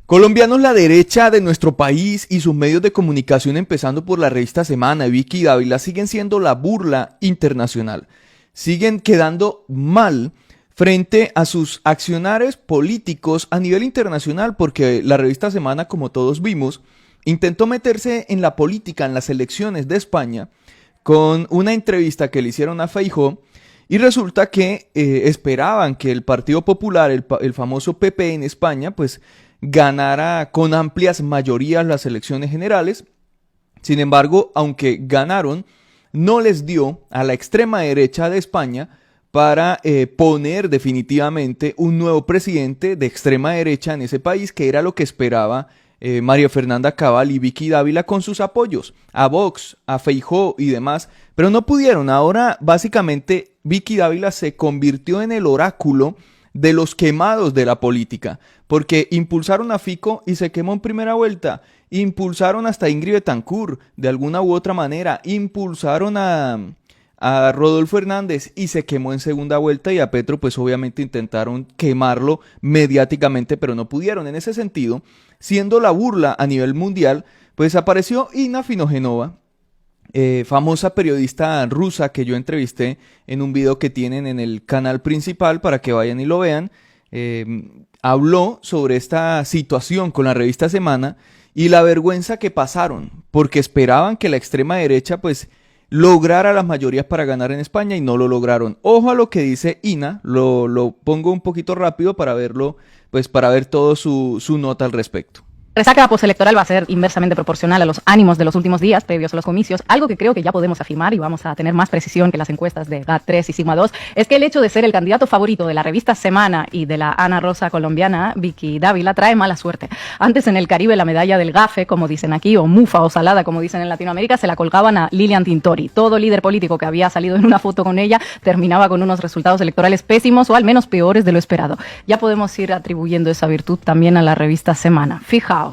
Colombianos, la derecha de nuestro país y sus medios de comunicación, empezando por la revista Semana y Vicky Dávila, siguen siendo la burla internacional. Siguen quedando mal frente a sus accionares políticos a nivel internacional, porque la revista Semana, como todos vimos, intentó meterse en la política en las elecciones de España con una entrevista que le hicieron a Feijóo, y resulta que esperaban que el Partido Popular, el famoso PP en España, pues ganara con amplias mayorías las elecciones generales. Sin embargo, aunque ganaron, no les dio a la extrema derecha de España para poner definitivamente un nuevo presidente de extrema derecha en ese país, que era lo que esperaba María Fernanda Cabal y Vicky Dávila con sus apoyos a Vox, a Feijóo y demás, pero no pudieron. Ahora básicamente Vicky Dávila se convirtió en el oráculo de los quemados de la política, porque impulsaron a Fico y se quemó en primera vuelta, impulsaron hasta Ingrid Betancourt de alguna u otra manera, impulsaron a Rodolfo Hernández y se quemó en segunda vuelta, y a Petro pues obviamente intentaron quemarlo mediáticamente, pero no pudieron. En ese sentido, siendo la burla a nivel mundial, pues apareció Inna Finogenova, famosa periodista rusa que yo entrevisté en un video que tienen en el canal principal para que vayan y lo vean. Habló sobre esta situación con la revista Semana y la vergüenza que pasaron, porque esperaban que la extrema derecha pues lograra las mayorías para ganar en España y no lo lograron. Ojo a lo que dice Inna, lo pongo un poquito rápido para verlo, pues para ver todo su nota al respecto. Resaca postelectoral va a ser inversamente proporcional a los ánimos de los últimos días previos a los comicios. Algo que creo que ya podemos afirmar y vamos a tener más precisión que las encuestas de GAT3 y Sigma 2 es que el hecho de ser el candidato favorito de la revista Semana y de la Ana Rosa colombiana, Vicky Dávila, trae mala suerte. Antes en el Caribe la medalla del gafe, como dicen aquí, o mufa o salada, como dicen en Latinoamérica, se la colgaban a Lilian Tintori. Todo líder político que había salido en una foto con ella terminaba con unos resultados electorales pésimos o al menos peores de lo esperado. Ya podemos ir atribuyendo esa virtud también a la revista Semana. Fijaos.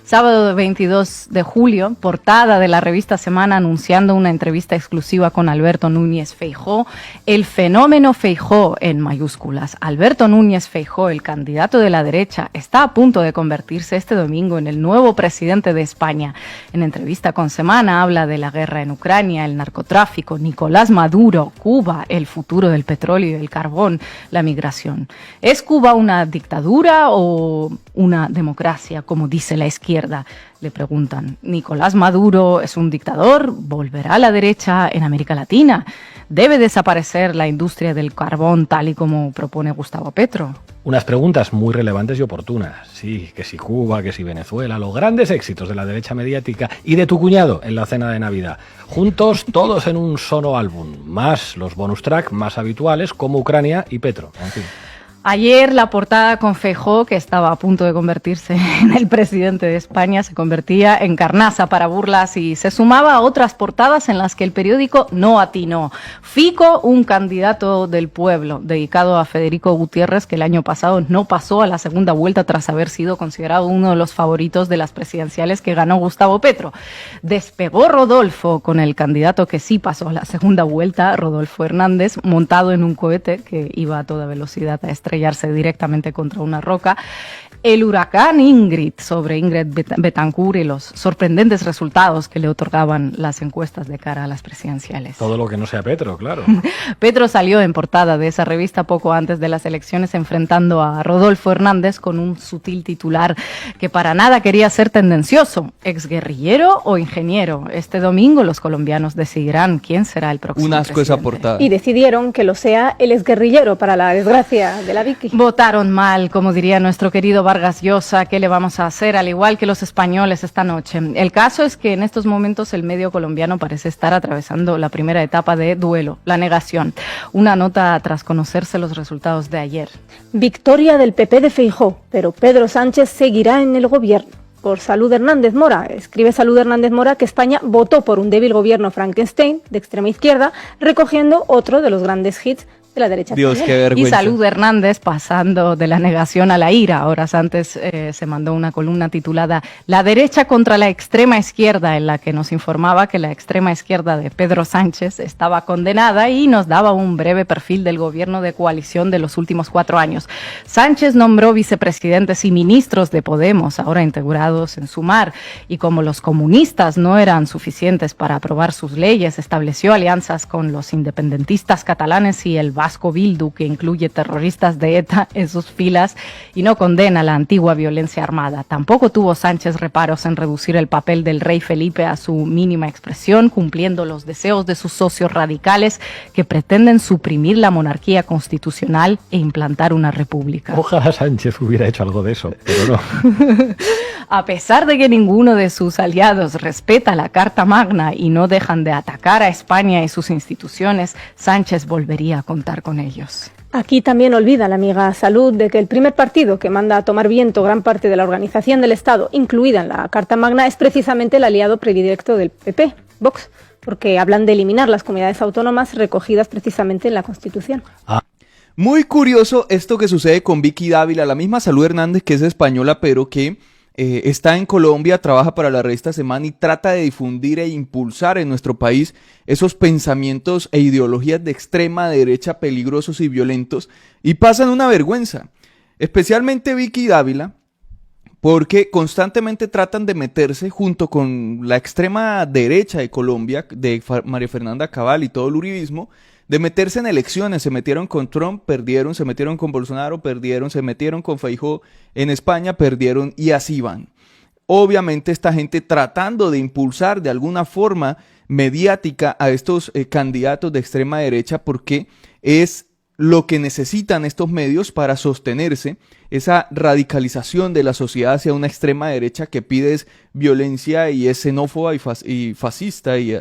Sábado 22 de julio, portada de la revista Semana anunciando una entrevista exclusiva con Alberto Núñez Feijóo. El fenómeno Feijóo en mayúsculas. Alberto Núñez Feijóo, el candidato de la derecha, está a punto de convertirse este domingo en el nuevo presidente de España. En entrevista con Semana habla de la guerra en Ucrania, el narcotráfico, Nicolás Maduro, Cuba, el futuro del petróleo y del carbón, la migración. ¿Es Cuba una dictadura o una democracia, como dice la izquierda? Le preguntan. ¿Nicolás Maduro es un dictador? ¿Volverá a la derecha en América Latina? ¿Debe desaparecer la industria del carbón tal y como propone Gustavo Petro? Unas preguntas muy relevantes y oportunas. Sí, que si Cuba, que si Venezuela, los grandes éxitos de la derecha mediática y de tu cuñado en la cena de Navidad. Juntos, todos en un solo álbum, más los bonus track más habituales como Ucrania y Petro. En fin. Ayer la portada con Feijóo, que estaba a punto de convertirse en el presidente de España, se convertía en carnaza para burlas y se sumaba a otras portadas en las que el periódico no atinó. Fico, un candidato del pueblo, dedicado a Federico Gutiérrez, que el año pasado no pasó a la segunda vuelta tras haber sido considerado uno de los favoritos de las presidenciales que ganó Gustavo Petro. Despegó Rodolfo con el candidato que sí pasó a la segunda vuelta, Rodolfo Hernández, montado en un cohete que iba a toda velocidad a estrellarse directamente contra una roca. El huracán Ingrid sobre Ingrid Betancourt y los sorprendentes resultados que le otorgaban las encuestas de cara a las presidenciales. Todo lo que no sea Petro, claro. Petro salió en portada de esa revista poco antes de las elecciones enfrentando a Rodolfo Hernández con un sutil titular que para nada quería ser tendencioso. ¿Exguerrillero o ingeniero? Este domingo los colombianos decidirán quién será el próximo Un asco presidente. esa portada. Y decidieron que lo sea el exguerrillero, para la desgracia de la Vicky. Votaron mal, como diría nuestro querido Vargas Llosa. ¿Qué le vamos a hacer? Al igual que los españoles esta noche. El caso es que en estos momentos el medio colombiano parece estar atravesando la primera etapa de duelo, la negación. Una nota tras conocerse los resultados de ayer. Victoria del PP de Feijóo, pero Pedro Sánchez seguirá en el gobierno. Por Salud Hernández Mora, escribe Salud Hernández Mora que España votó por un débil gobierno Frankenstein de extrema izquierda, recogiendo otro de los grandes hits de la derecha Dios, qué española. Y vergüenza. Salud Hernández, pasando de la negación a la ira. Horas antes se mandó una columna titulada La derecha contra la extrema izquierda, en la que nos informaba que la extrema izquierda de Pedro Sánchez estaba condenada y nos daba un breve perfil del gobierno de coalición de los últimos 4 años. Sánchez nombró vicepresidentes y ministros de Podemos, ahora integrados en Sumar, y como los comunistas no eran suficientes para aprobar sus leyes, estableció alianzas con los independentistas catalanes y el Vasco Bildu, que incluye terroristas de ETA en sus filas y no condena la antigua violencia armada. Tampoco tuvo Sánchez reparos en reducir el papel del rey Felipe a su mínima expresión, cumpliendo los deseos de sus socios radicales que pretenden suprimir la monarquía constitucional e implantar una república. Ojalá Sánchez hubiera hecho algo de eso, pero no. A pesar de que ninguno de sus aliados respeta la Carta Magna y no dejan de atacar a España y sus instituciones, Sánchez volvería a contar con ellos. Aquí también olvida la amiga Salud de que el primer partido que manda a tomar viento gran parte de la organización del Estado, incluida en la Carta Magna, es precisamente el aliado predilecto del PP, Vox, porque hablan de eliminar las comunidades autónomas recogidas precisamente en la Constitución. Muy curioso esto que sucede con Vicky Dávila, la misma Salud Hernández, que es española, pero que está en Colombia, trabaja para la revista Semana y trata de difundir e impulsar en nuestro país esos pensamientos e ideologías de extrema derecha peligrosos y violentos, y pasan una vergüenza, especialmente Vicky Dávila, porque constantemente tratan de meterse junto con la extrema derecha de Colombia, de María Fernanda Cabal y todo el uribismo, de meterse en elecciones. Se metieron con Trump, perdieron, se metieron con Bolsonaro, perdieron, se metieron con Feijóo en España, perdieron, y así van. Obviamente esta gente tratando de impulsar de alguna forma mediática a estos candidatos de extrema derecha, porque es lo que necesitan estos medios para sostenerse, esa radicalización de la sociedad hacia una extrema derecha que pide violencia y es xenófoba y fascista y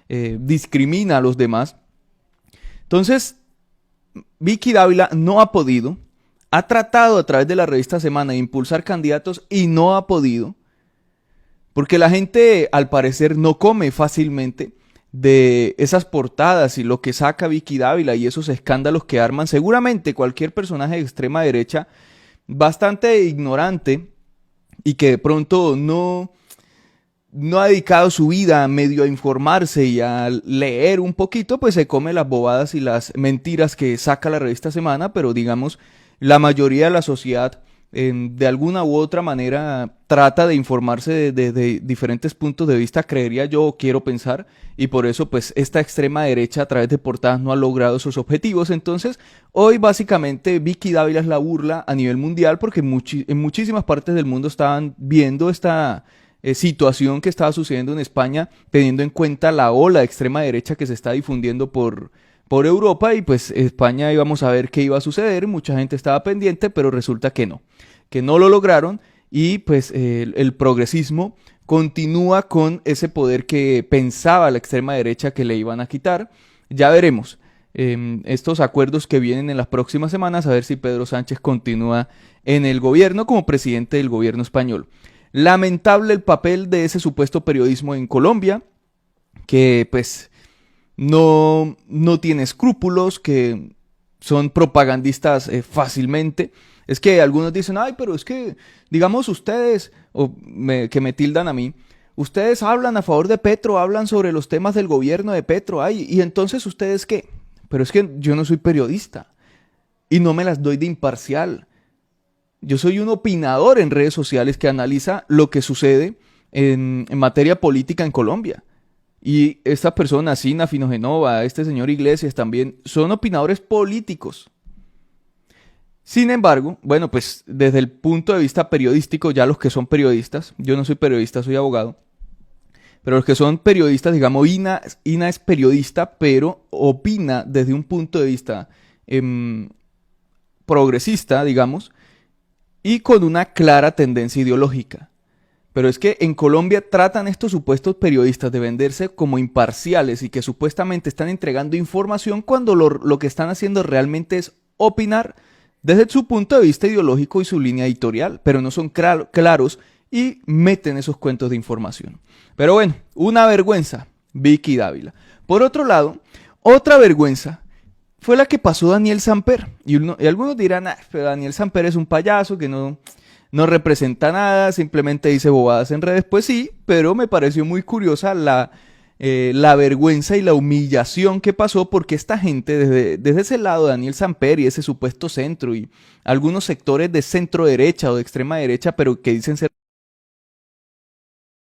discrimina a los demás. Entonces, Vicky Dávila no ha podido, ha tratado a través de la revista Semana de impulsar candidatos y no ha podido, porque la gente al parecer no come fácilmente de esas portadas y lo que saca Vicky Dávila y esos escándalos que arman. Seguramente cualquier personaje de extrema derecha bastante ignorante y que de pronto no ha dedicado su vida medio a informarse y a leer un poquito, pues se come las bobadas y las mentiras que saca la revista Semana, pero digamos, la mayoría de la sociedad de alguna u otra manera trata de informarse de diferentes puntos de vista, creería yo, o quiero pensar, y por eso pues esta extrema derecha a través de portadas no ha logrado sus objetivos. Entonces hoy básicamente Vicky Dávila es la burla a nivel mundial, porque en muchísimas partes del mundo estaban viendo esta situación que estaba sucediendo en España, teniendo en cuenta la ola de extrema derecha que se está difundiendo por Europa, y pues España íbamos a ver qué iba a suceder. Mucha gente estaba pendiente, pero resulta que no lo lograron, y pues el progresismo continúa con ese poder que pensaba la extrema derecha que le iban a quitar. Ya veremos estos acuerdos que vienen en las próximas semanas, a ver si Pedro Sánchez continúa en el gobierno como presidente del gobierno español. Lamentable el papel de ese supuesto periodismo en Colombia, que pues no tiene escrúpulos, que son propagandistas fácilmente. Es que algunos dicen, ay, pero es que, digamos ustedes, que me tildan a mí, ustedes hablan a favor de Petro, hablan sobre los temas del gobierno de Petro, ay, y entonces ustedes qué. Pero es que yo no soy periodista y no me las doy de imparcial. Yo soy un opinador en redes sociales que analiza lo que sucede en materia política en Colombia. Y estas personas, Sina Finogenova, este señor Iglesias también, son opinadores políticos. Sin embargo, bueno, pues desde el punto de vista periodístico, ya los que son periodistas, yo no soy periodista, soy abogado, pero los que son periodistas, digamos, Ina es periodista, pero opina desde un punto de vista progresista, digamos, y con una clara tendencia ideológica. Pero es que en Colombia tratan estos supuestos periodistas de venderse como imparciales y que supuestamente están entregando información cuando lo que están haciendo realmente es opinar desde su punto de vista ideológico y su línea editorial, pero no son claros y meten esos cuentos de información. Pero bueno, una vergüenza, Vicky Dávila. Por otro lado, otra vergüenza fue la que pasó Daniel Samper. Y algunos dirán, pero Daniel Samper es un payaso que no representa nada, simplemente dice bobadas en redes. Pues sí, pero me pareció muy curiosa la vergüenza y la humillación que pasó, porque esta gente, desde ese lado, Daniel Samper y ese supuesto centro, y algunos sectores de centro derecha o de extrema derecha, pero que dicen ser